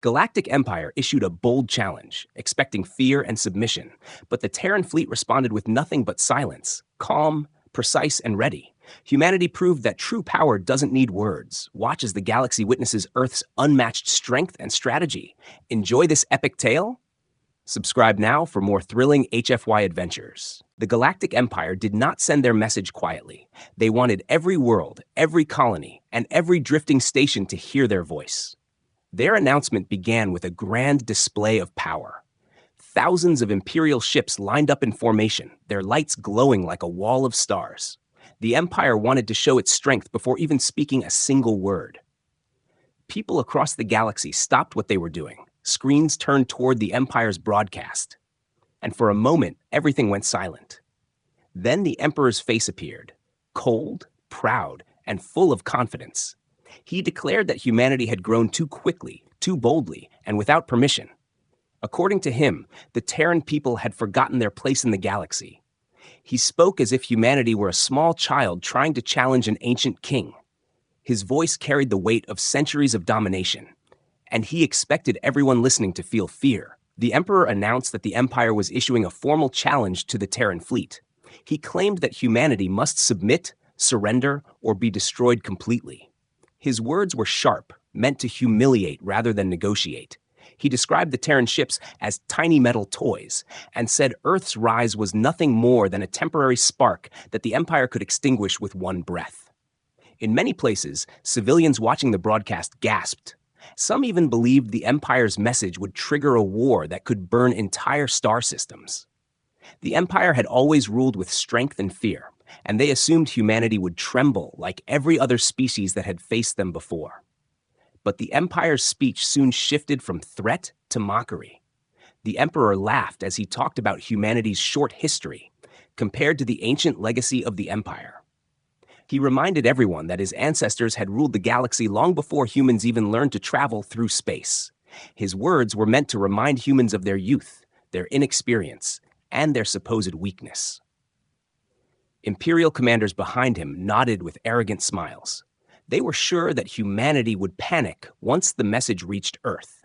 Galactic Empire issued a bold challenge, expecting fear and submission, but the Terran fleet responded with nothing but silence, calm, precise, and ready. Humanity proved that true power doesn't need words. Watch as the galaxy witnesses Earth's unmatched strength and strategy. Enjoy this epic tale? Subscribe now for more thrilling HFY adventures. The Galactic Empire did not send their message quietly. They wanted every world, every colony, and every drifting station to hear their voice. Their announcement began with a grand display of power. Thousands of Imperial ships lined up in formation, their lights glowing like a wall of stars. The Empire wanted to show its strength before even speaking a single word. People across the galaxy stopped what they were doing. Screens turned toward the Empire's broadcast. And for a moment, everything went silent. Then the Emperor's face appeared, cold, proud, and full of confidence. He declared that humanity had grown too quickly, too boldly, and without permission. According to him, the Terran people had forgotten their place in the galaxy. He spoke as if humanity were a small child trying to challenge an ancient king. His voice carried the weight of centuries of domination, and he expected everyone listening to feel fear. The Emperor announced that the Empire was issuing a formal challenge to the Terran fleet. He claimed that humanity must submit, surrender, or be destroyed completely. His words were sharp, meant to humiliate rather than negotiate. He described the Terran ships as tiny metal toys and said Earth's rise was nothing more than a temporary spark that the Empire could extinguish with one breath. In many places, civilians watching the broadcast gasped. Some even believed the Empire's message would trigger a war that could burn entire star systems. The Empire had always ruled with strength and fear, and they assumed humanity would tremble like every other species that had faced them before. But the Empire's speech soon shifted from threat to mockery. The Emperor laughed as he talked about humanity's short history, compared to the ancient legacy of the Empire. He reminded everyone that his ancestors had ruled the galaxy long before humans even learned to travel through space. His words were meant to remind humans of their youth, their inexperience, and their supposed weakness. Imperial commanders behind him nodded with arrogant smiles. They were sure that humanity would panic once the message reached Earth.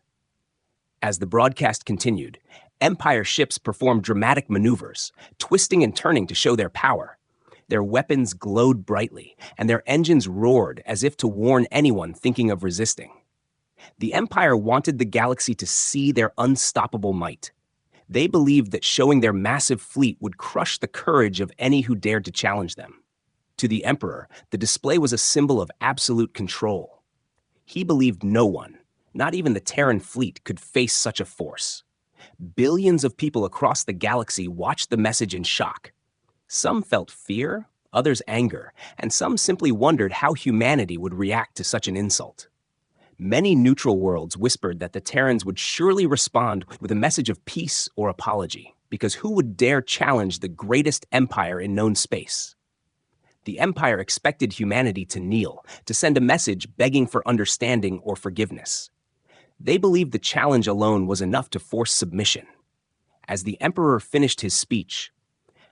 As the broadcast continued, Empire ships performed dramatic maneuvers, twisting and turning to show their power. Their weapons glowed brightly, and their engines roared as if to warn anyone thinking of resisting. The Empire wanted the galaxy to see their unstoppable might. They believed that showing their massive fleet would crush the courage of any who dared to challenge them. To the Emperor, the display was a symbol of absolute control. He believed no one, not even the Terran fleet, could face such a force. Billions of people across the galaxy watched the message in shock. Some felt fear, others anger, and some simply wondered how humanity would react to such an insult. Many neutral worlds whispered that the Terrans would surely respond with a message of peace or apology, because who would dare challenge the greatest empire in known space? The Empire expected humanity to kneel, to send a message begging for understanding or forgiveness. They believed the challenge alone was enough to force submission. As the Emperor finished his speech,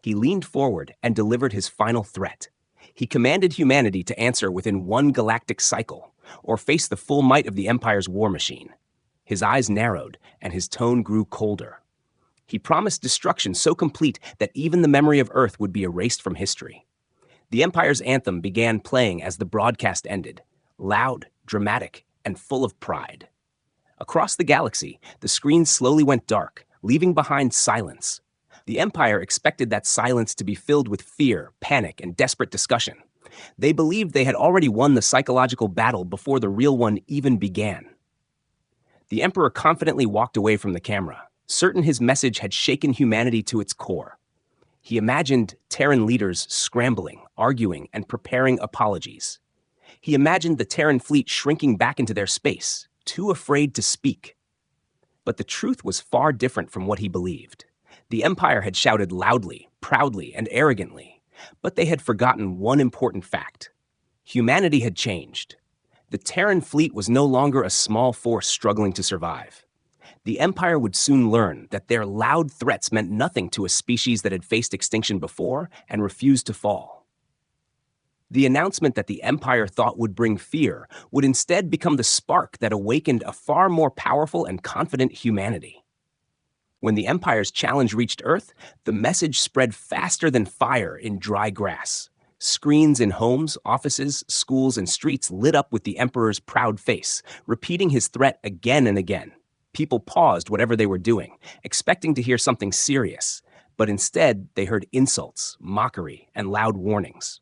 he leaned forward and delivered his final threat. He commanded humanity to answer within one galactic cycle, or face the full might of the Empire's war machine. His eyes narrowed, and his tone grew colder. He promised destruction so complete that even the memory of Earth would be erased from history. The Empire's anthem began playing as the broadcast ended, loud, dramatic, and full of pride. Across the galaxy, the screens slowly went dark, leaving behind silence. The Empire expected that silence to be filled with fear, panic, and desperate discussion. They believed they had already won the psychological battle before the real one even began. The Emperor confidently walked away from the camera, certain his message had shaken humanity to its core. He imagined Terran leaders scrambling, arguing, and preparing apologies. He imagined the Terran fleet shrinking back into their space, too afraid to speak. But the truth was far different from what he believed. The Empire had shouted loudly, proudly, and arrogantly, but they had forgotten one important fact. Humanity had changed. The Terran fleet was no longer a small force struggling to survive. The Empire would soon learn that their loud threats meant nothing to a species that had faced extinction before and refused to fall. The announcement that the Empire thought would bring fear would instead become the spark that awakened a far more powerful and confident humanity. When the Empire's challenge reached Earth, the message spread faster than fire in dry grass. Screens in homes, offices, schools, and streets lit up with the Emperor's proud face, repeating his threat again and again. People paused whatever they were doing, expecting to hear something serious, but instead they heard insults, mockery, and loud warnings.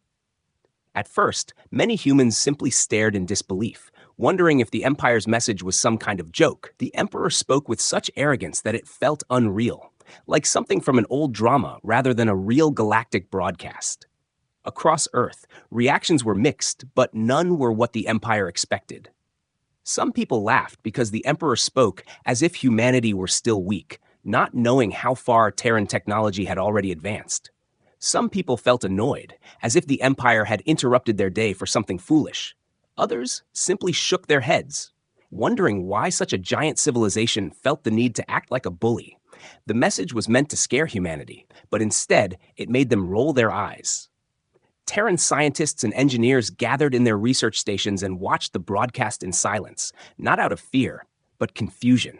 At first, many humans simply stared in disbelief, wondering if the Empire's message was some kind of joke. The Emperor spoke with such arrogance that it felt unreal, like something from an old drama rather than a real galactic broadcast. Across Earth, reactions were mixed, but none were what the Empire expected. Some people laughed because the Emperor spoke as if humanity were still weak, not knowing how far Terran technology had already advanced. Some people felt annoyed, as if the Empire had interrupted their day for something foolish. Others simply shook their heads, wondering why such a giant civilization felt the need to act like a bully. The message was meant to scare humanity, but instead it made them roll their eyes. Terran scientists and engineers gathered in their research stations and watched the broadcast in silence, not out of fear, but confusion.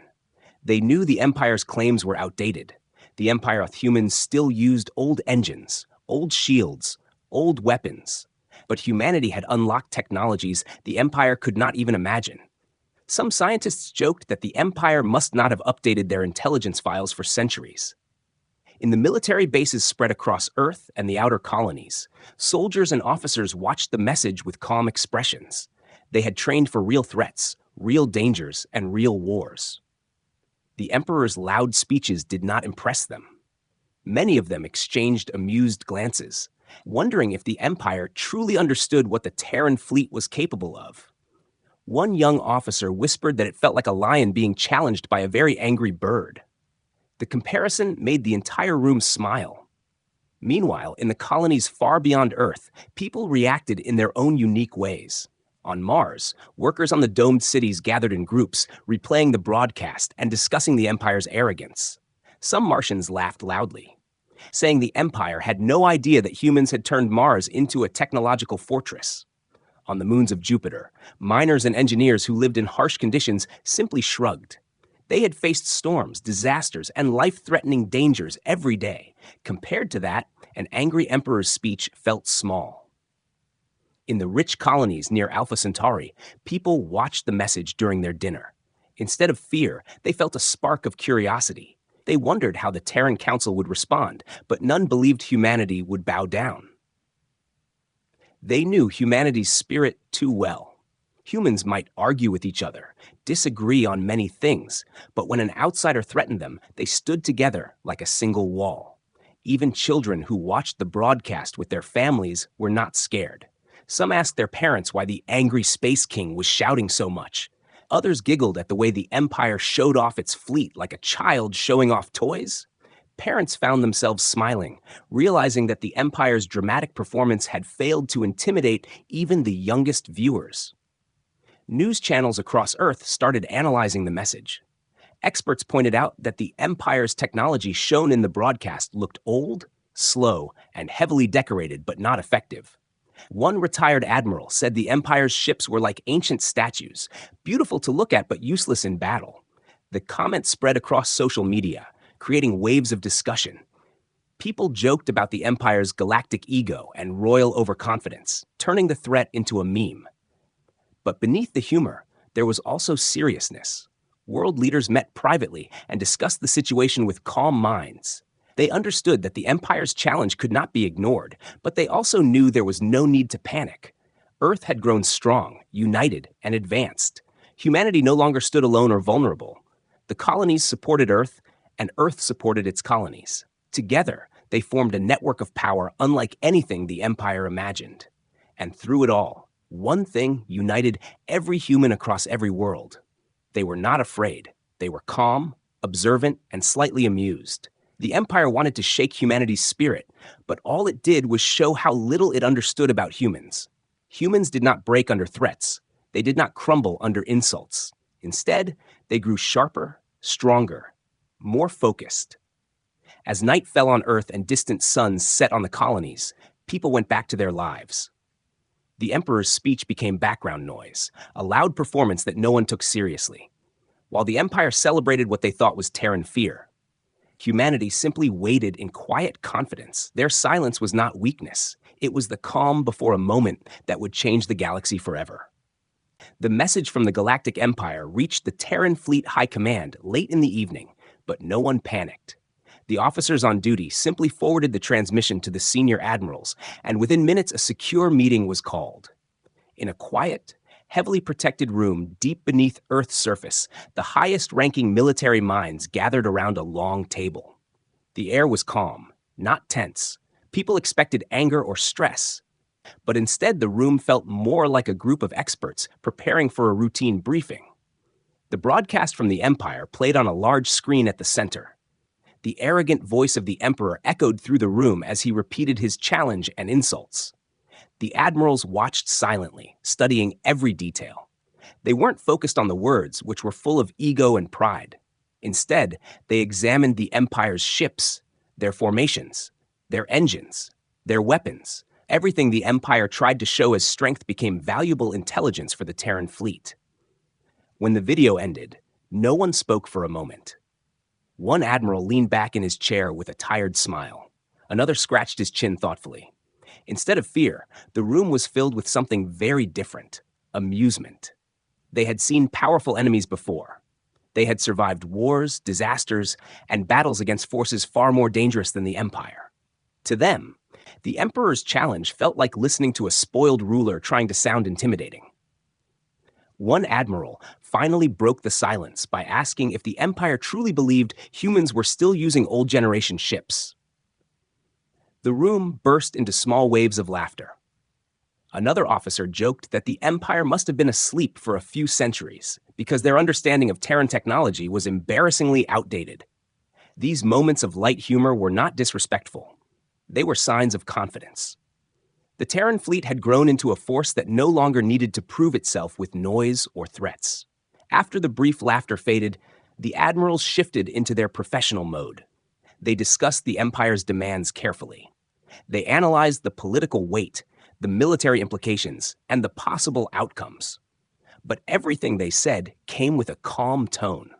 They knew the Empire's claims were outdated. The Empire of humans still used old engines, old shields, old weapons. But humanity had unlocked technologies the Empire could not even imagine. Some scientists joked that the Empire must not have updated their intelligence files for centuries. In the military bases spread across Earth and the outer colonies, soldiers and officers watched the message with calm expressions. They had trained for real threats, real dangers, and real wars. The Emperor's loud speeches did not impress them. Many of them exchanged amused glances, wondering if the Empire truly understood what the Terran fleet was capable of. One young officer whispered that it felt like a lion being challenged by a very angry bird. The comparison made the entire room smile. Meanwhile, in the colonies far beyond Earth, people reacted in their own unique ways. On Mars, workers on the domed cities gathered in groups, replaying the broadcast and discussing the Empire's arrogance. Some Martians laughed loudly, saying the Empire had no idea that humans had turned Mars into a technological fortress. On the moons of Jupiter, miners and engineers who lived in harsh conditions simply shrugged. They had faced storms, disasters, and life-threatening dangers every day. Compared to that, an angry emperor's speech felt small. In the rich colonies near Alpha Centauri, people watched the message during their dinner. Instead of fear, they felt a spark of curiosity. They wondered how the Terran Council would respond, but none believed humanity would bow down. They knew humanity's spirit too well. Humans might argue with each other, disagree on many things, but when an outsider threatened them, they stood together like a single wall. Even children who watched the broadcast with their families were not scared. Some asked their parents why the angry Space King was shouting so much. Others giggled at the way the Empire showed off its fleet like a child showing off toys. Parents found themselves smiling, realizing that the Empire's dramatic performance had failed to intimidate even the youngest viewers. News channels across Earth started analyzing the message. Experts pointed out that the Empire's technology shown in the broadcast looked old, slow, and heavily decorated but not effective. One retired admiral said the Empire's ships were like ancient statues, beautiful to look at but useless in battle. The comment spread across social media, creating waves of discussion. People joked about the Empire's galactic ego and royal overconfidence, turning the threat into a meme. But beneath the humor, there was also seriousness. World leaders met privately and discussed the situation with calm minds. They understood that the Empire's challenge could not be ignored, but they also knew there was no need to panic. Earth had grown strong, united, and advanced. Humanity no longer stood alone or vulnerable. The colonies supported Earth, and Earth supported its colonies. Together, they formed a network of power unlike anything the Empire imagined. And through it all, one thing united every human across every world. They were not afraid. They were calm, observant, and slightly amused. The Empire wanted to shake humanity's spirit, but all it did was show how little it understood about humans. Humans did not break under threats. They did not crumble under insults. Instead, they grew sharper, stronger, more focused. As night fell on Earth and distant suns set on the colonies, people went back to their lives. The Emperor's speech became background noise, a loud performance that no one took seriously. While the Empire celebrated what they thought was Terran fear, humanity simply waited in quiet confidence. Their silence was not weakness. It was the calm before a moment that would change the galaxy forever. The message from the Galactic Empire reached the Terran Fleet High Command late in the evening, but no one panicked. The officers on duty simply forwarded the transmission to the senior admirals, and within minutes a secure meeting was called. In a quiet, heavily protected room deep beneath Earth's surface, the highest-ranking military minds gathered around a long table. The air was calm, not tense. People expected anger or stress, but instead the room felt more like a group of experts preparing for a routine briefing. The broadcast from the Empire played on a large screen at the center. The arrogant voice of the Emperor echoed through the room as he repeated his challenge and insults. The admirals watched silently, studying every detail. They weren't focused on the words, which were full of ego and pride. Instead, they examined the Empire's ships, their formations, their engines, their weapons. Everything the Empire tried to show as strength became valuable intelligence for the Terran fleet. When the video ended, no one spoke for a moment. One admiral leaned back in his chair with a tired smile. Another scratched his chin thoughtfully. Instead of fear, the room was filled with something very different: amusement. They had seen powerful enemies before. They had survived wars, disasters, and battles against forces far more dangerous than the Empire. To them, the Emperor's challenge felt like listening to a spoiled ruler trying to sound intimidating. One admiral finally broke the silence by asking if the Empire truly believed humans were still using old-generation ships. The room burst into small waves of laughter. Another officer joked that the Empire must have been asleep for a few centuries because their understanding of Terran technology was embarrassingly outdated. These moments of light humor were not disrespectful. They were signs of confidence. The Terran fleet had grown into a force that no longer needed to prove itself with noise or threats. After the brief laughter faded, the admirals shifted into their professional mode. They discussed the Empire's demands carefully. They analyzed the political weight, the military implications, and the possible outcomes. But everything they said came with a calm tone.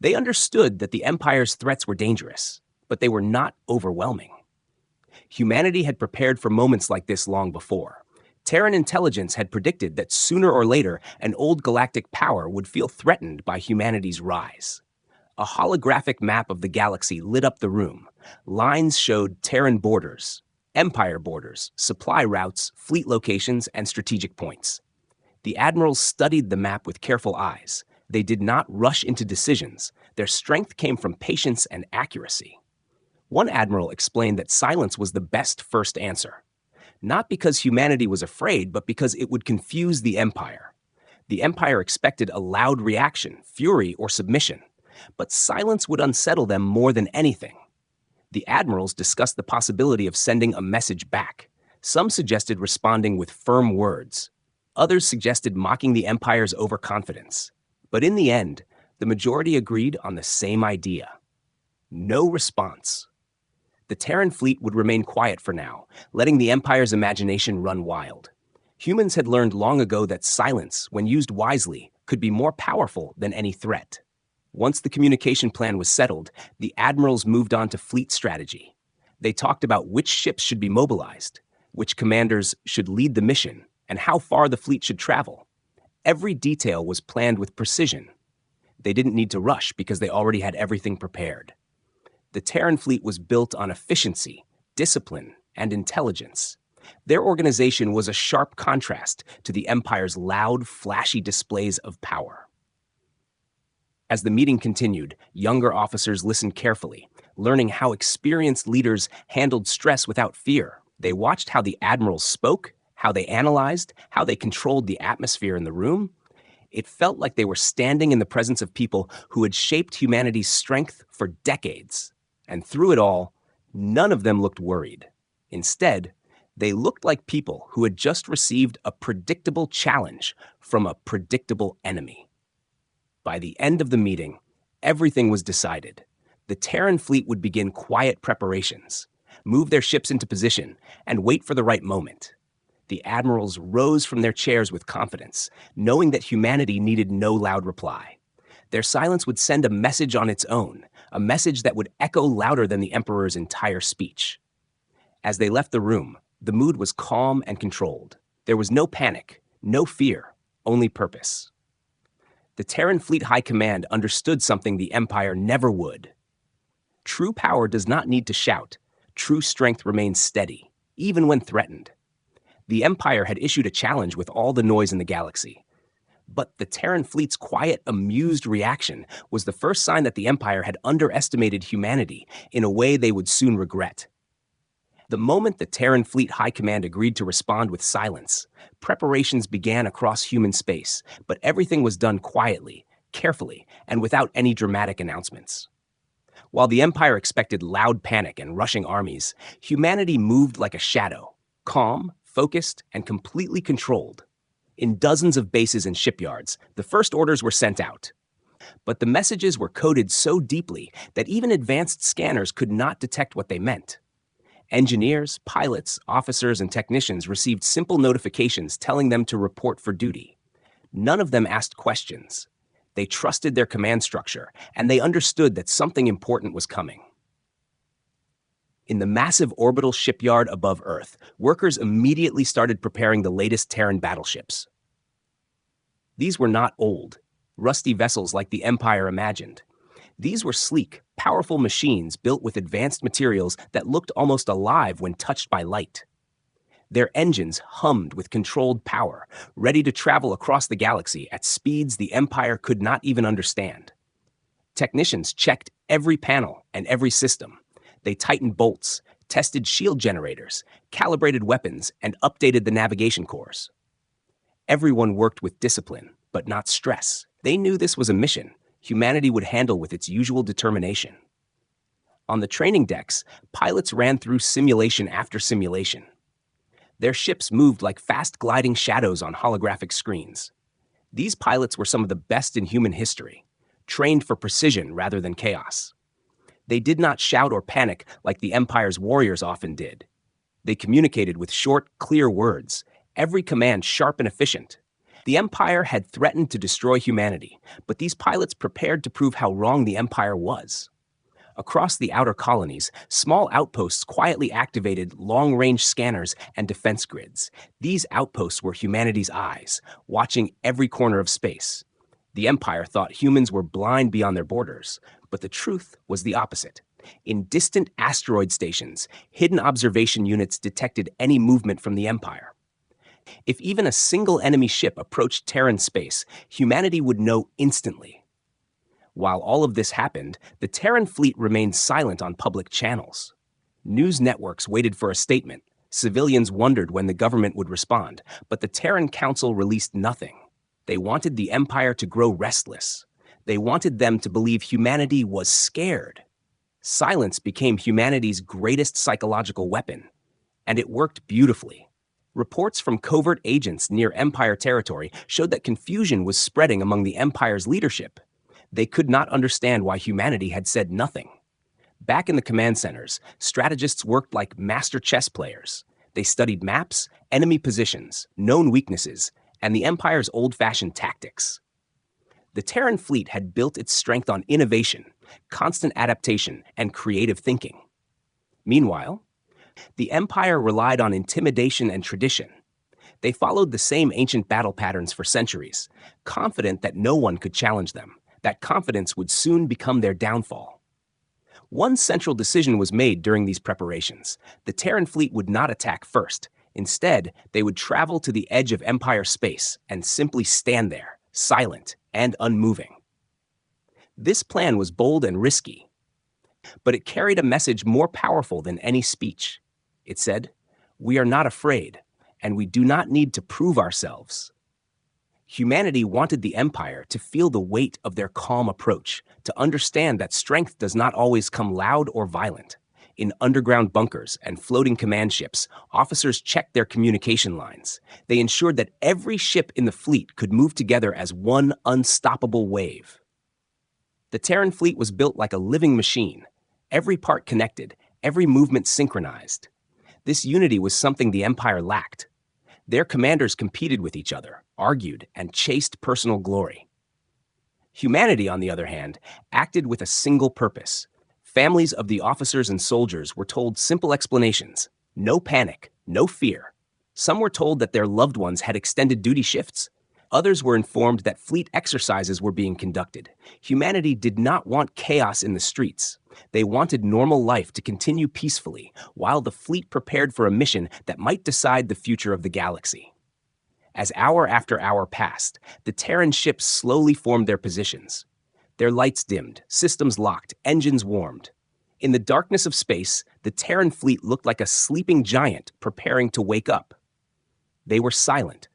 They understood that the Empire's threats were dangerous, but they were not overwhelming. Humanity had prepared for moments like this long before. Terran intelligence had predicted that sooner or later an old galactic power would feel threatened by humanity's rise. A holographic map of the galaxy lit up the room. Lines showed Terran borders, Empire borders, supply routes, fleet locations, and strategic points. The admirals studied the map with careful eyes. They did not rush into decisions. Their strength came from patience and accuracy. One admiral explained that silence was the best first answer. Not because humanity was afraid, but because it would confuse the Empire. The Empire expected a loud reaction, fury, or submission. But silence would unsettle them more than anything. The admirals discussed the possibility of sending a message back. Some suggested responding with firm words. Others suggested mocking the Empire's overconfidence. But in the end, the majority agreed on the same idea. No response. The Terran fleet would remain quiet for now, letting the Empire's imagination run wild. Humans had learned long ago that silence, when used wisely, could be more powerful than any threat. Once the communication plan was settled, the admirals moved on to fleet strategy. They talked about which ships should be mobilized, which commanders should lead the mission, and how far the fleet should travel. Every detail was planned with precision. They didn't need to rush because they already had everything prepared. The Terran fleet was built on efficiency, discipline, and intelligence. Their organization was a sharp contrast to the Empire's loud, flashy displays of power. As the meeting continued, younger officers listened carefully, learning how experienced leaders handled stress without fear. They watched how the admirals spoke, how they analyzed, how they controlled the atmosphere in the room. It felt like they were standing in the presence of people who had shaped humanity's strength for decades. And through it all, none of them looked worried. Instead, they looked like people who had just received a predictable challenge from a predictable enemy. By the end of the meeting, everything was decided. The Terran fleet would begin quiet preparations, move their ships into position, and wait for the right moment. The admirals rose from their chairs with confidence, knowing that humanity needed no loud reply. Their silence would send a message on its own, a message that would echo louder than the Emperor's entire speech. As they left the room, the mood was calm and controlled. There was no panic, no fear, only purpose. The Terran Fleet High Command understood something the Empire never would. True power does not need to shout. True strength remains steady, even when threatened. The Empire had issued a challenge with all the noise in the galaxy. But the Terran fleet's quiet, amused reaction was the first sign that the Empire had underestimated humanity in a way they would soon regret. The moment the Terran Fleet High Command agreed to respond with silence, preparations began across human space, but everything was done quietly, carefully, and without any dramatic announcements. While the Empire expected loud panic and rushing armies, humanity moved like a shadow, calm, focused, and completely controlled. In dozens of bases and shipyards, the first orders were sent out. But the messages were coded so deeply that even advanced scanners could not detect what they meant. Engineers, pilots, officers, and technicians received simple notifications telling them to report for duty. None of them asked questions. They trusted their command structure, and they understood that something important was coming. In the massive orbital shipyard above Earth, workers immediately started preparing the latest Terran battleships. These were not old, rusty vessels like the Empire imagined. These were sleek, powerful machines built with advanced materials that looked almost alive when touched by light. Their engines hummed with controlled power, ready to travel across the galaxy at speeds the Empire could not even understand. Technicians checked every panel and every system. They tightened bolts, tested shield generators, calibrated weapons, and updated the navigation cores. Everyone worked with discipline, but not stress. They knew this was a mission humanity would handle with its usual determination. On the training decks, pilots ran through simulation after simulation. Their ships moved like fast-gliding shadows on holographic screens. These pilots were some of the best in human history, trained for precision rather than chaos. They did not shout or panic like the Empire's warriors often did. They communicated with short, clear words, every command sharp and efficient. The Empire had threatened to destroy humanity, but these pilots prepared to prove how wrong the Empire was. Across the outer colonies, small outposts quietly activated long-range scanners and defense grids. These outposts were humanity's eyes, watching every corner of space. The Empire thought humans were blind beyond their borders, but the truth was the opposite. In distant asteroid stations, hidden observation units detected any movement from the Empire. If even a single enemy ship approached Terran space, humanity would know instantly. While all of this happened, the Terran fleet remained silent on public channels. News networks waited for a statement. Civilians wondered when the government would respond, but the Terran Council released nothing. They wanted the Empire to grow restless. They wanted them to believe humanity was scared. Silence became humanity's greatest psychological weapon, and it worked beautifully. Reports from covert agents near Empire territory showed that confusion was spreading among the Empire's leadership. They could not understand why humanity had said nothing. Back in the command centers, strategists worked like master chess players. They studied maps, enemy positions, known weaknesses, and the Empire's old-fashioned tactics. The Terran fleet had built its strength on innovation, constant adaptation, and creative thinking. Meanwhile, the Empire relied on intimidation and tradition. They followed the same ancient battle patterns for centuries, confident that no one could challenge them. That confidence would soon become their downfall. One central decision was made during these preparations. The Terran fleet would not attack first. Instead, they would travel to the edge of Empire space and simply stand there, silent and unmoving. This plan was bold and risky, but it carried a message more powerful than any speech. It said, "We are not afraid, and we do not need to prove ourselves." Humanity wanted the Empire to feel the weight of their calm approach, to understand that strength does not always come loud or violent. In underground bunkers and floating command ships, officers checked their communication lines. They ensured that every ship in the fleet could move together as one unstoppable wave. The Terran fleet was built like a living machine, every part connected, every movement synchronized. This unity was something the Empire lacked. Their commanders competed with each other, argued, and chased personal glory. Humanity, on the other hand, acted with a single purpose. Families of the officers and soldiers were told simple explanations: no panic, no fear. Some were told that their loved ones had extended duty shifts. Others were informed that fleet exercises were being conducted. Humanity did not want chaos in the streets. They wanted normal life to continue peacefully, while the fleet prepared for a mission that might decide the future of the galaxy. As hour after hour passed, the Terran ships slowly formed their positions. Their lights dimmed, systems locked, engines warmed. In the darkness of space, the Terran fleet looked like a sleeping giant preparing to wake up. They were silent.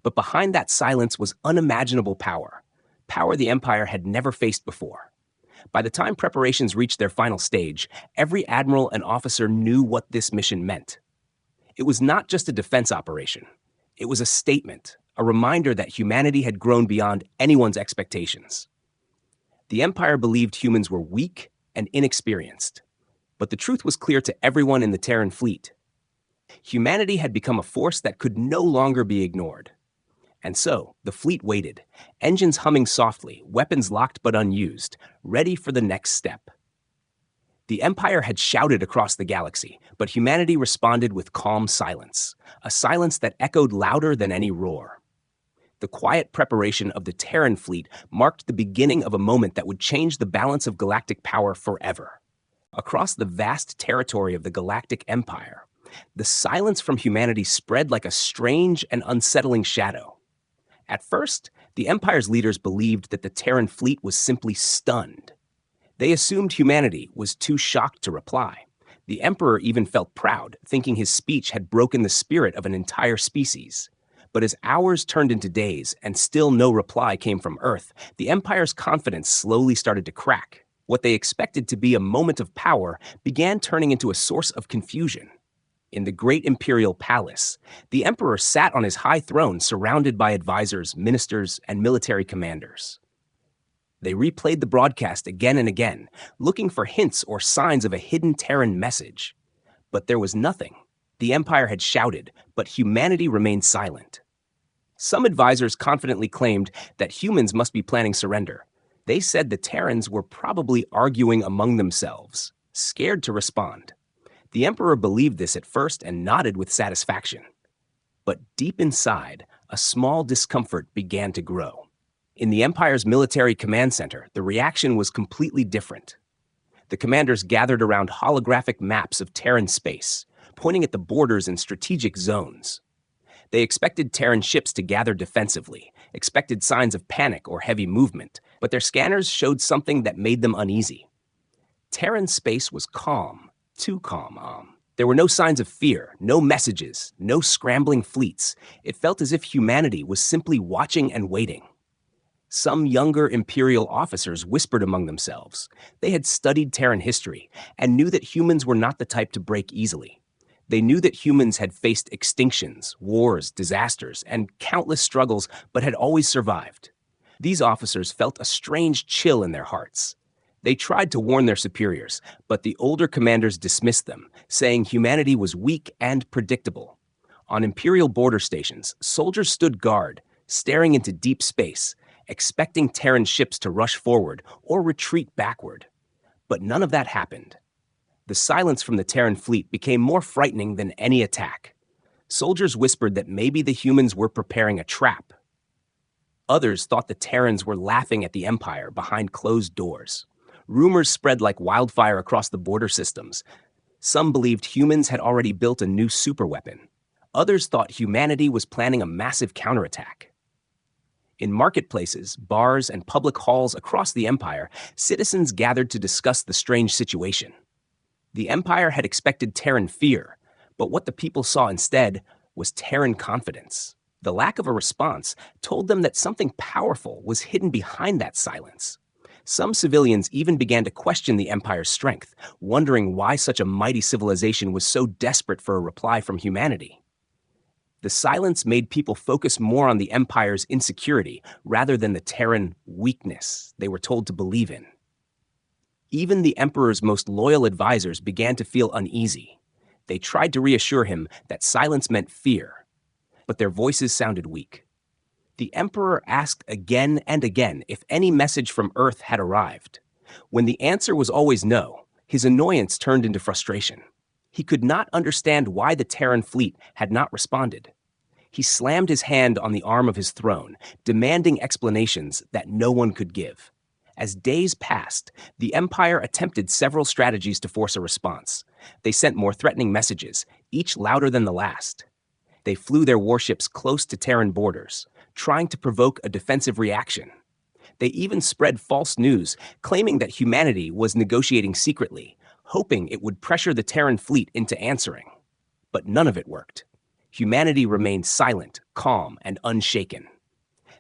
But behind that silence was unimaginable power, power the Empire had never faced before. By the time preparations reached their final stage, every admiral and officer knew what this mission meant. It was not just a defense operation. It was a statement, a reminder that humanity had grown beyond anyone's expectations. The Empire believed humans were weak and inexperienced, but the truth was clear to everyone in the Terran fleet. Humanity had become a force that could no longer be ignored. And so, the fleet waited, engines humming softly, weapons locked but unused, ready for the next step. The Empire had shouted across the galaxy, but humanity responded with calm silence, a silence that echoed louder than any roar. The quiet preparation of the Terran fleet marked the beginning of a moment that would change the balance of galactic power forever. Across the vast territory of the Galactic Empire, the silence from humanity spread like a strange and unsettling shadow. At first, the Empire's leaders believed that the Terran fleet was simply stunned. They assumed humanity was too shocked to reply. The Emperor even felt proud, thinking his speech had broken the spirit of an entire species. But as hours turned into days and still no reply came from Earth, the Empire's confidence slowly started to crack. What they expected to be a moment of power began turning into a source of confusion. In the great imperial palace, the emperor sat on his high throne surrounded by advisors, ministers, and military commanders. They replayed the broadcast again and again, looking for hints or signs of a hidden Terran message. But there was nothing. The empire had shouted, but humanity remained silent. Some advisors confidently claimed that humans must be planning surrender. They said the Terrans were probably arguing among themselves, scared to respond. The Emperor believed this at first and nodded with satisfaction. But deep inside, a small discomfort began to grow. In the Empire's military command center, the reaction was completely different. The commanders gathered around holographic maps of Terran space, pointing at the borders and strategic zones. They expected Terran ships to gather defensively, expected signs of panic or heavy movement, but their scanners showed something that made them uneasy. Terran space was calm. Too calm. There were no signs of fear, no messages, no scrambling fleets. It felt as if humanity was simply watching and waiting. Some younger Imperial officers whispered among themselves. They had studied Terran history and knew that humans were not the type to break easily. They knew that humans had faced extinctions, wars, disasters, and countless struggles, but had always survived. These officers felt a strange chill in their hearts. They tried to warn their superiors, but the older commanders dismissed them, saying humanity was weak and predictable. On Imperial border stations, soldiers stood guard, staring into deep space, expecting Terran ships to rush forward or retreat backward. But none of that happened. The silence from the Terran fleet became more frightening than any attack. Soldiers whispered that maybe the humans were preparing a trap. Others thought the Terrans were laughing at the Empire behind closed doors. Rumors spread like wildfire across the border systems. Some believed humans had already built a new superweapon. Others thought humanity was planning a massive counterattack. In marketplaces, bars, and public halls across the Empire, citizens gathered to discuss the strange situation. The Empire had expected Terran fear, but what the people saw instead was Terran confidence. The lack of a response told them that something powerful was hidden behind that silence. Some civilians even began to question the Empire's strength, wondering why such a mighty civilization was so desperate for a reply from humanity. The silence made people focus more on the Empire's insecurity rather than the Terran weakness they were told to believe in. Even the Emperor's most loyal advisors began to feel uneasy. They tried to reassure him that silence meant fear. but their voices sounded weak. The Emperor asked again and again if any message from Earth had arrived. When the answer was always no, his annoyance turned into frustration. He could not understand why the Terran fleet had not responded. He slammed his hand on the arm of his throne, demanding explanations that no one could give. As days passed, the Empire attempted several strategies to force a response. They sent more threatening messages, each louder than the last. They flew their warships close to Terran borders, trying to provoke a defensive reaction. They even spread false news, claiming that humanity was negotiating secretly, hoping it would pressure the Terran fleet into answering. But none of it worked. Humanity remained silent, calm, and unshaken.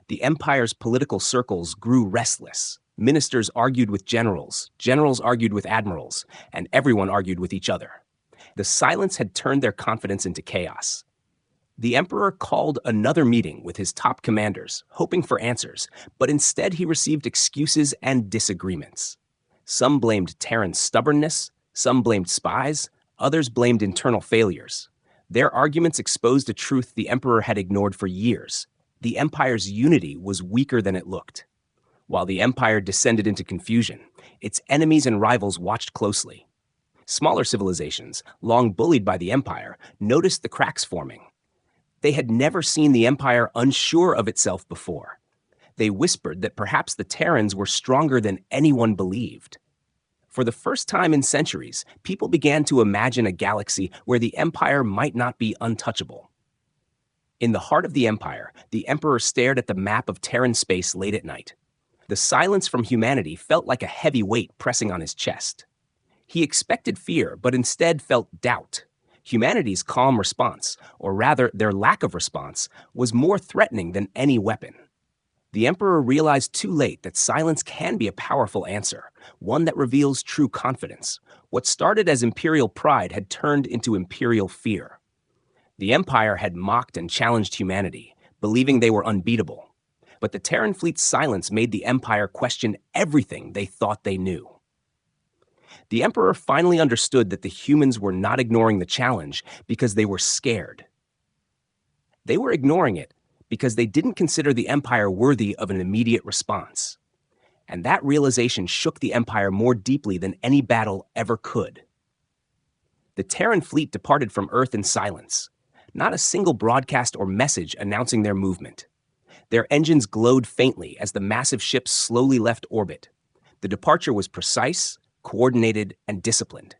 The Empire's political circles grew restless. Ministers argued with generals, generals argued with admirals, and everyone argued with each other. The silence had turned their confidence into chaos. The Emperor called another meeting with his top commanders, hoping for answers, but instead he received excuses and disagreements. Some blamed Terran's stubbornness, some blamed spies, others blamed internal failures. Their arguments exposed a truth the Emperor had ignored for years. The Empire's unity was weaker than it looked. While the Empire descended into confusion, its enemies and rivals watched closely. Smaller civilizations, long bullied by the Empire, noticed the cracks forming. They had never seen the Empire unsure of itself before. They whispered that perhaps the Terrans were stronger than anyone believed. For the first time in centuries, people began to imagine a galaxy where the Empire might not be untouchable. In the heart of the Empire, the Emperor stared at the map of Terran space late at night. The silence from humanity felt like a heavy weight pressing on his chest. He expected fear, but instead felt doubt. Humanity's calm response, or rather their lack of response, was more threatening than any weapon. The Emperor realized too late that silence can be a powerful answer, one that reveals true confidence. What started as imperial pride had turned into imperial fear. The Empire had mocked and challenged humanity, believing they were unbeatable. But the Terran fleet's silence made the Empire question everything they thought they knew. The Emperor finally understood that the humans were not ignoring the challenge because they were scared. They were ignoring it because they didn't consider the Empire worthy of an immediate response. And that realization shook the Empire more deeply than any battle ever could. The Terran fleet departed from Earth in silence. Not a single broadcast or message announcing their movement. Their engines glowed faintly as the massive ships slowly left orbit. The departure was precise, coordinated, and disciplined.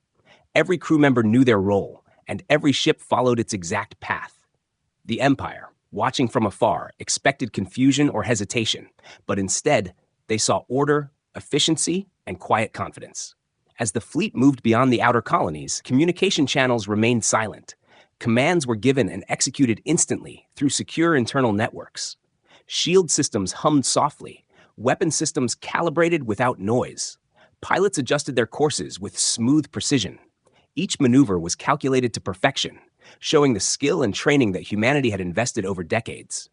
Every crew member knew their role, and every ship followed its exact path. The Empire, watching from afar, expected confusion or hesitation, but instead, they saw order, efficiency, and quiet confidence. As the fleet moved beyond the outer colonies, communication channels remained silent. Commands were given and executed instantly through secure internal networks. Shield systems hummed softly, weapon systems calibrated without noise. Pilots adjusted their courses with smooth precision. Each maneuver was calculated to perfection, showing the skill and training that humanity had invested over decades.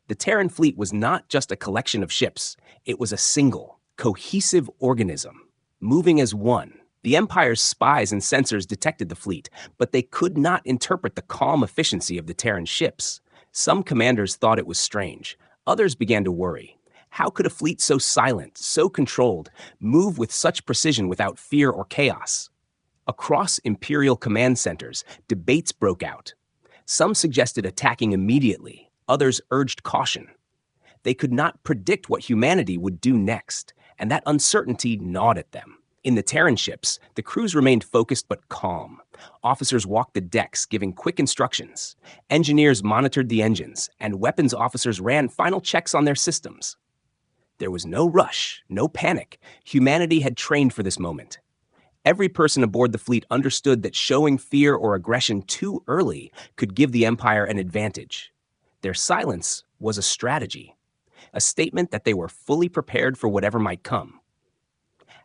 The Terran fleet was not just a collection of ships, it was a single, cohesive organism, moving as one. The Empire's spies and sensors detected the fleet, but they could not interpret the calm efficiency of the Terran ships. Some commanders thought it was strange. Others began to worry. How could a fleet so silent, so controlled, move with such precision without fear or chaos? Across Imperial command centers, debates broke out. Some suggested attacking immediately. Others urged caution. They could not predict what humanity would do next, and that uncertainty gnawed at them. In the Terran ships, the crews remained focused but calm. Officers walked the decks, giving quick instructions. Engineers monitored the engines, and weapons officers ran final checks on their systems. There was no rush, no panic. Humanity had trained for this moment. Every person aboard the fleet understood that showing fear or aggression too early could give the Empire an advantage. Their silence was a strategy, a statement that they were fully prepared for whatever might come.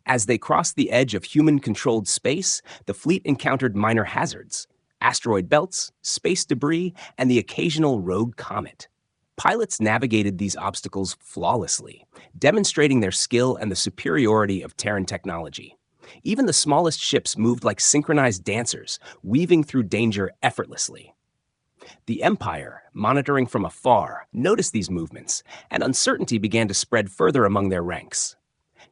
As they crossed the edge of human-controlled space, the fleet encountered minor hazards, asteroid belts, space debris, and the occasional rogue comet. Pilots navigated these obstacles flawlessly, demonstrating their skill and the superiority of Terran technology. Even the smallest ships moved like synchronized dancers, weaving through danger effortlessly. The Empire, monitoring from afar, noticed these movements, and uncertainty began to spread further among their ranks.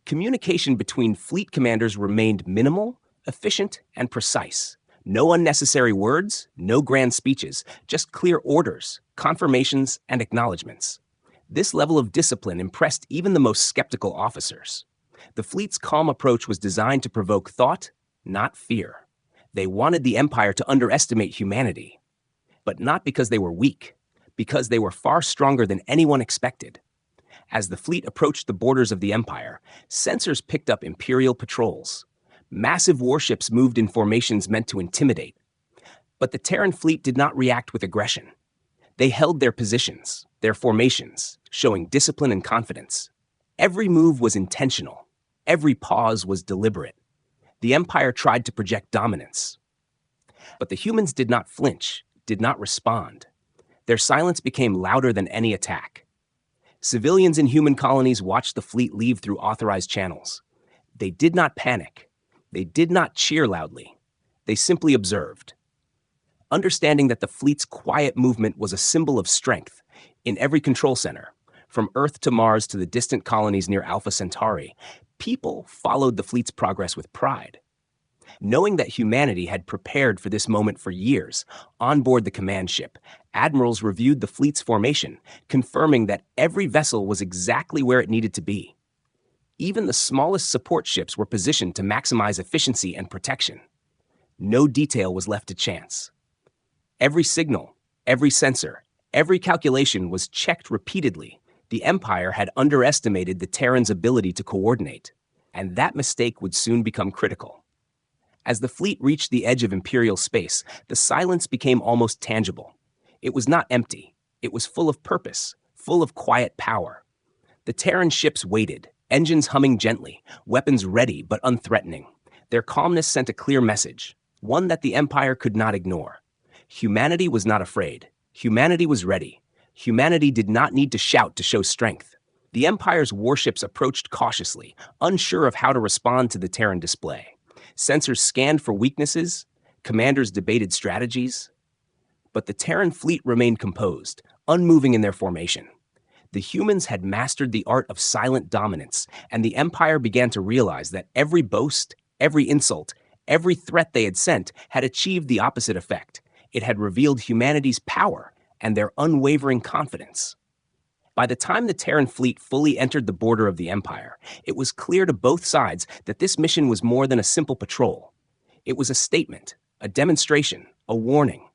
Communication between fleet commanders remained minimal, efficient, and precise. No unnecessary words, no grand speeches, just clear orders, confirmations, and acknowledgments. This level of discipline impressed even the most skeptical officers. The fleet's calm approach was designed to provoke thought, not fear. They wanted the Empire to underestimate humanity, but not because they were weak, because they were far stronger than anyone expected. As the fleet approached the borders of the Empire, sensors picked up Imperial patrols. Massive warships moved in formations meant to intimidate. But the Terran fleet did not react with aggression. They held their positions, their formations, showing discipline and confidence. Every move was intentional. Every pause was deliberate. The Empire tried to project dominance. But the humans did not flinch, did not respond. Their silence became louder than any attack. Civilians in human colonies watched the fleet leave through authorized channels. They did not panic. They did not cheer loudly. They simply observed. Understanding that the fleet's quiet movement was a symbol of strength, in every control center, from Earth to Mars to the distant colonies near Alpha Centauri, people followed the fleet's progress with pride. Knowing that humanity had prepared for this moment for years, on board the command ship, admirals reviewed the fleet's formation, confirming that every vessel was exactly where it needed to be. Even the smallest support ships were positioned to maximize efficiency and protection. No detail was left to chance. Every signal, every sensor, every calculation was checked repeatedly. The Empire had underestimated the Terrans' ability to coordinate, and that mistake would soon become critical. As the fleet reached the edge of Imperial space, the silence became almost tangible. It was not empty. It was full of purpose, full of quiet power. The Terran ships waited, engines humming gently, weapons ready but unthreatening. Their calmness sent a clear message, one that the Empire could not ignore. Humanity was not afraid. Humanity was ready. Humanity did not need to shout to show strength. The Empire's warships approached cautiously, unsure of how to respond to the Terran display. Sensors scanned for weaknesses, commanders debated strategies. But the Terran fleet remained composed, unmoving in their formation. The humans had mastered the art of silent dominance, and the Empire began to realize that every boast, every insult, every threat they had sent had achieved the opposite effect. It had revealed humanity's power and their unwavering confidence. By the time the Terran fleet fully entered the border of the Empire, it was clear to both sides that this mission was more than a simple patrol. It was a statement, a demonstration, a warning.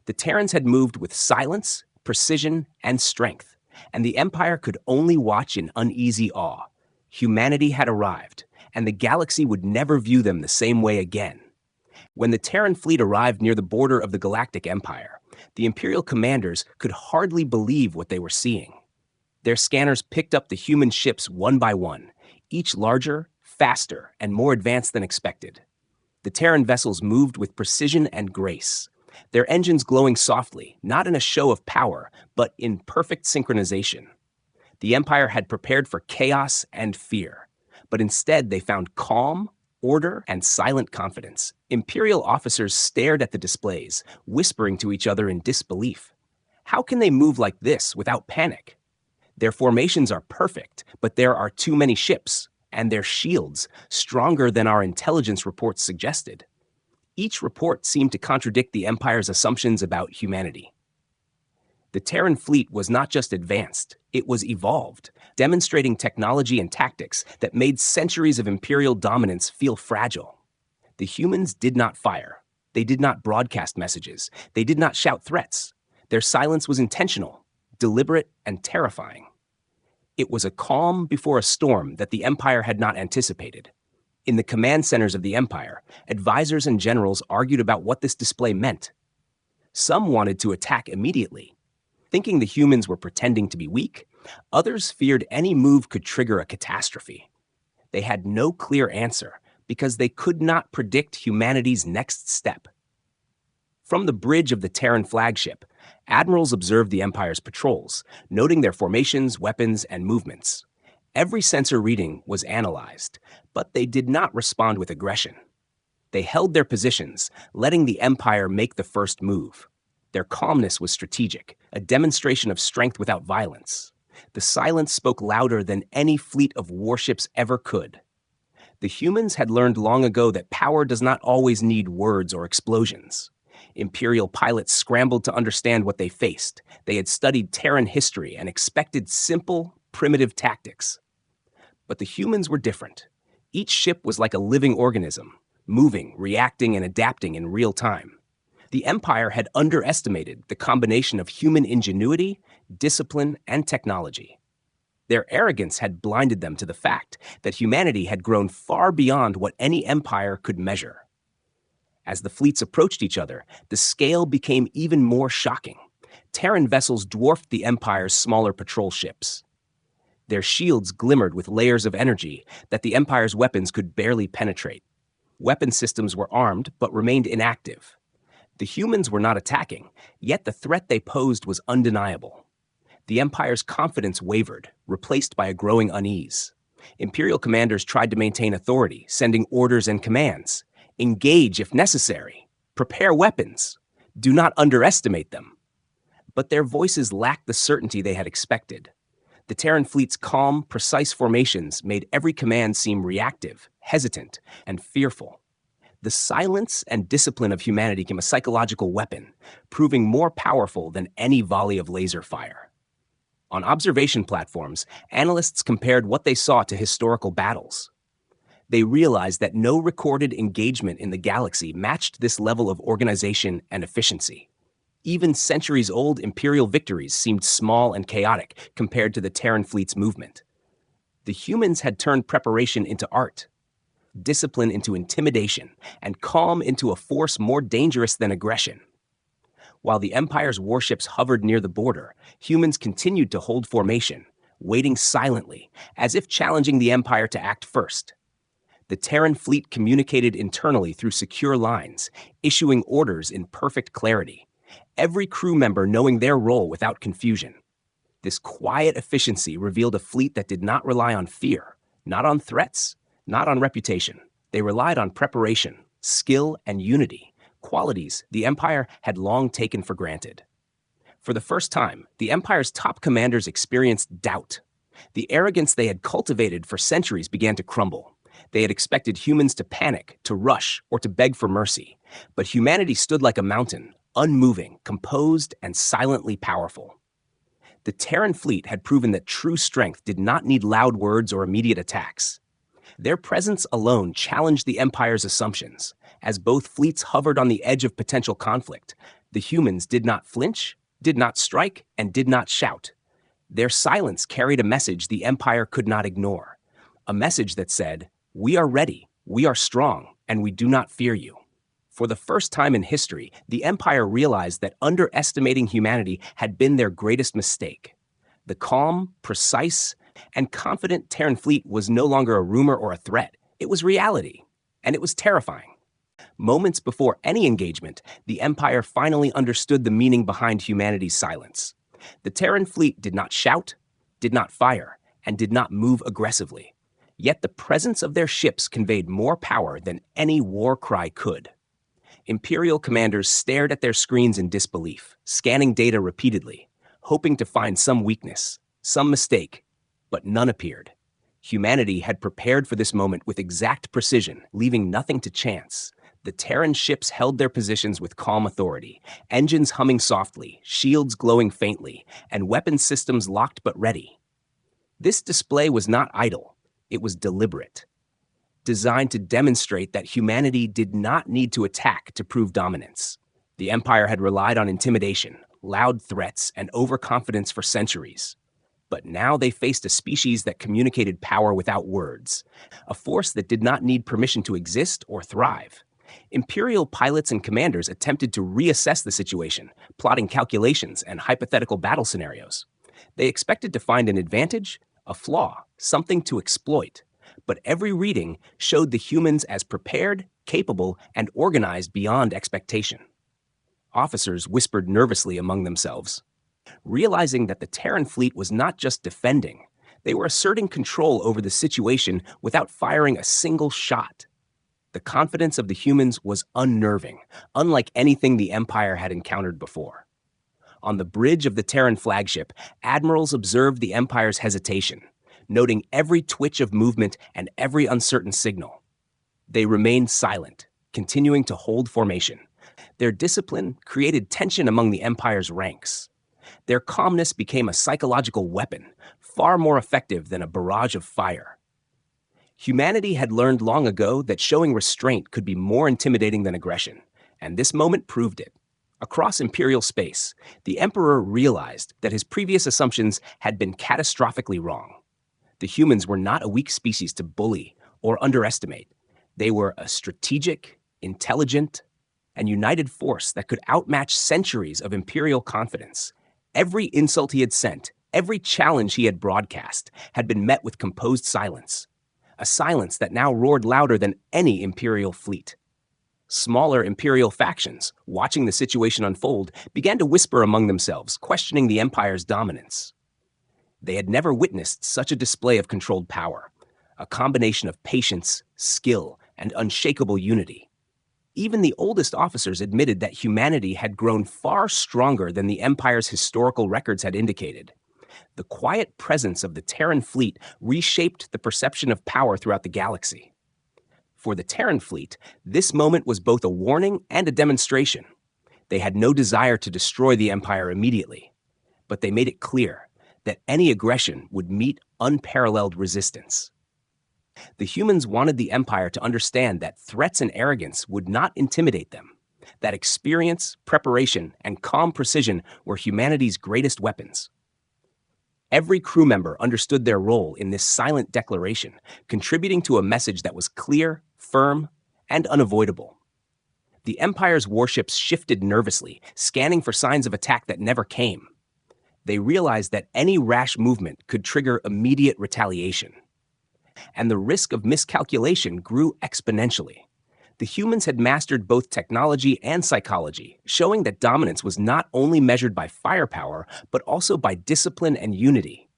The Terrans had moved with silence, precision, and strength, and the Empire could only watch in uneasy awe. Humanity had arrived, and the galaxy would never view them the same way again. When the Terran fleet arrived near the border of the Galactic Empire, the Imperial commanders could hardly believe what they were seeing. Their scanners picked up the human ships one by one, each larger, faster, and more advanced than expected. The Terran vessels moved with precision and grace, their engines glowing softly, not in a show of power, but in perfect synchronization. The Empire had prepared for chaos and fear, but instead they found calm, order, and silent confidence. Imperial officers stared at the displays, whispering to each other in disbelief. How can they move like this without panic? Their formations are perfect, but there are too many ships, and their shields, stronger than our intelligence reports suggested. Each report seemed to contradict the Empire's assumptions about humanity. The Terran fleet was not just advanced, it was evolved, demonstrating technology and tactics that made centuries of Imperial dominance feel fragile. The humans did not fire. They did not broadcast messages. They did not shout threats. Their silence was intentional, deliberate, and terrifying. It was a calm before a storm that the Empire had not anticipated. In the command centers of the Empire, advisors and generals argued about what this display meant. Some wanted to attack immediately, thinking the humans were pretending to be weak. Others feared any move could trigger a catastrophe. They had no clear answer because they could not predict humanity's next step. From the bridge of the Terran flagship, admirals observed the Empire's patrols, noting their formations, weapons, and movements. Every sensor reading was analyzed, but they did not respond with aggression. They held their positions, letting the Empire make the first move. Their calmness was strategic, a demonstration of strength without violence. The silence spoke louder than any fleet of warships ever could. The humans had learned long ago that power does not always need words or explosions. Imperial pilots scrambled to understand what they faced. They had studied Terran history and expected simple, primitive tactics. But the humans were different. Each ship was like a living organism, moving, reacting, and adapting in real time. The Empire had underestimated the combination of human ingenuity, discipline, and technology. Their arrogance had blinded them to the fact that humanity had grown far beyond what any empire could measure. As the fleets approached each other, the scale became even more shocking. Terran vessels dwarfed the Empire's smaller patrol ships. Their shields glimmered with layers of energy that the Empire's weapons could barely penetrate. Weapon systems were armed but remained inactive. The humans were not attacking, yet the threat they posed was undeniable. The Empire's confidence wavered, replaced by a growing unease. Imperial commanders tried to maintain authority, sending orders and commands. Engage if necessary. Prepare weapons. Do not underestimate them. But their voices lacked the certainty they had expected. The Terran fleet's calm, precise formations made every command seem reactive, hesitant, and fearful. The silence and discipline of humanity became a psychological weapon, proving more powerful than any volley of laser fire. On observation platforms, analysts compared what they saw to historical battles. They realized that no recorded engagement in the galaxy matched this level of organization and efficiency. Even centuries-old Imperial victories seemed small and chaotic compared to the Terran fleet's movement. The humans had turned preparation into art, discipline into intimidation, and calm into a force more dangerous than aggression. While the Empire's warships hovered near the border, humans continued to hold formation, waiting silently, as if challenging the Empire to act first. The Terran fleet communicated internally through secure lines, issuing orders in perfect clarity, every crew member knowing their role without confusion. This quiet efficiency revealed a fleet that did not rely on fear, not on threats, not on reputation. They relied on preparation, skill, and unity, qualities the Empire had long taken for granted. For the first time, the Empire's top commanders experienced doubt. The arrogance they had cultivated for centuries began to crumble. They had expected humans to panic, to rush, or to beg for mercy. But humanity stood like a mountain, unmoving, composed, and silently powerful. The Terran fleet had proven that true strength did not need loud words or immediate attacks. Their presence alone challenged the Empire's assumptions. As both fleets hovered on the edge of potential conflict, the humans did not flinch, did not strike, and did not shout. Their silence carried a message the Empire could not ignore. A message that said, "We are ready, we are strong, and we do not fear you." For the first time in history, the Empire realized that underestimating humanity had been their greatest mistake. The calm, precise, and confident Terran fleet was no longer a rumor or a threat. It was reality, and it was terrifying. Moments before any engagement, the Empire finally understood the meaning behind humanity's silence. The Terran fleet did not shout, did not fire, and did not move aggressively. Yet the presence of their ships conveyed more power than any war cry could. Imperial commanders stared at their screens in disbelief, scanning data repeatedly, hoping to find some weakness, some mistake, but none appeared. Humanity had prepared for this moment with exact precision, leaving nothing to chance. The Terran ships held their positions with calm authority, engines humming softly, shields glowing faintly, and weapon systems locked but ready. This display was not idle, it was deliberate, designed to demonstrate that humanity did not need to attack to prove dominance. The Empire had relied on intimidation, loud threats, and overconfidence for centuries. But now they faced a species that communicated power without words, a force that did not need permission to exist or thrive. Imperial pilots and commanders attempted to reassess the situation, plotting calculations and hypothetical battle scenarios. They expected to find an advantage, a flaw, something to exploit. But every reading showed the humans as prepared, capable, and organized beyond expectation. Officers whispered nervously among themselves, realizing that the Terran fleet was not just defending, they were asserting control over the situation without firing a single shot. The The confidence of the humans was unnerving, unlike anything the Empire had encountered before. On the bridge of the Terran flagship, admirals observed the Empire's hesitation, noting every twitch of movement and every uncertain signal. They remained silent, continuing to hold formation. Their discipline created tension among the Empire's ranks. Their calmness became a psychological weapon, far more effective than a barrage of fire. Humanity had learned long ago that showing restraint could be more intimidating than aggression, and this moment proved it. Across Imperial space, the Emperor realized that his previous assumptions had been catastrophically wrong. The humans were not a weak species to bully or underestimate. They were a strategic, intelligent, and united force that could outmatch centuries of Imperial confidence. Every insult he had sent, every challenge he had broadcast, had been met with composed silence. A silence that now roared louder than any Imperial fleet. Smaller Imperial factions, watching the situation unfold, began to whisper among themselves, questioning the Empire's dominance. They had never witnessed such a display of controlled power, a combination of patience, skill, and unshakable unity. Even the oldest officers admitted that humanity had grown far stronger than the Empire's historical records had indicated. The quiet presence of the Terran fleet reshaped the perception of power throughout the galaxy. For the Terran fleet, this moment was both a warning and a demonstration. They had no desire to destroy the Empire immediately, but they made it clear that any aggression would meet unparalleled resistance. The humans wanted the Empire to understand that threats and arrogance would not intimidate them, that experience, preparation, and calm precision were humanity's greatest weapons. Every crew member understood their role in this silent declaration, contributing to a message that was clear, firm, and unavoidable. The Empire's warships shifted nervously, scanning for signs of attack that never came. They realized that any rash movement could trigger immediate retaliation. And the risk of miscalculation grew exponentially. The humans had mastered both technology and psychology, showing that dominance was not only measured by firepower, but also by discipline and unity.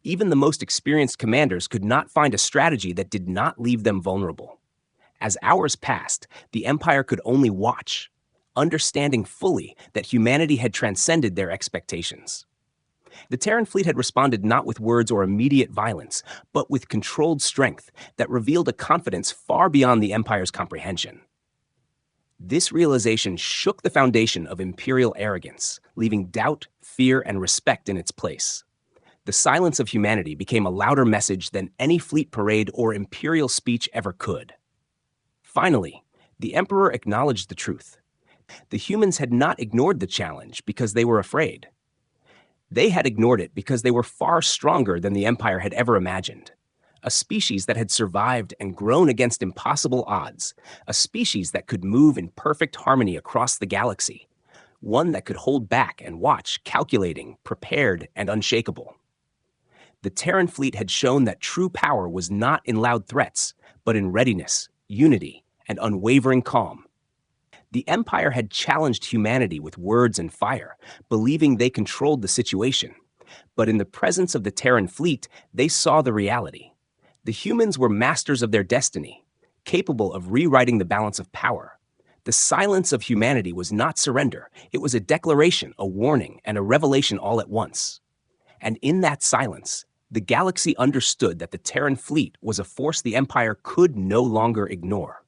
Even the most experienced commanders could not find a strategy that did not leave them vulnerable. As hours passed, the Empire could only watch, understanding fully that humanity had transcended their expectations. The Terran fleet had responded not with words or immediate violence, but with controlled strength that revealed a confidence far beyond the Empire's comprehension. This realization shook the foundation of Imperial arrogance, leaving doubt, fear, and respect in its place. The silence of humanity became a louder message than any fleet parade or Imperial speech ever could. Finally, the Emperor acknowledged the truth. The humans had not ignored the challenge because they were afraid. They had ignored it because they were far stronger than the Empire had ever imagined. A species that had survived and grown against impossible odds. A species that could move in perfect harmony across the galaxy. One that could hold back and watch, calculating, prepared, and unshakable. The Terran fleet had shown that true power was not in loud threats, but in readiness, unity, and unwavering calm. The Empire had challenged humanity with words and fire, believing they controlled the situation. But in the presence of the Terran fleet, they saw the reality. The humans were masters of their destiny, capable of rewriting the balance of power. The silence of humanity was not surrender. It was a declaration, a warning, and a revelation all at once. And in that silence, the galaxy understood that the Terran fleet was a force the Empire could no longer ignore.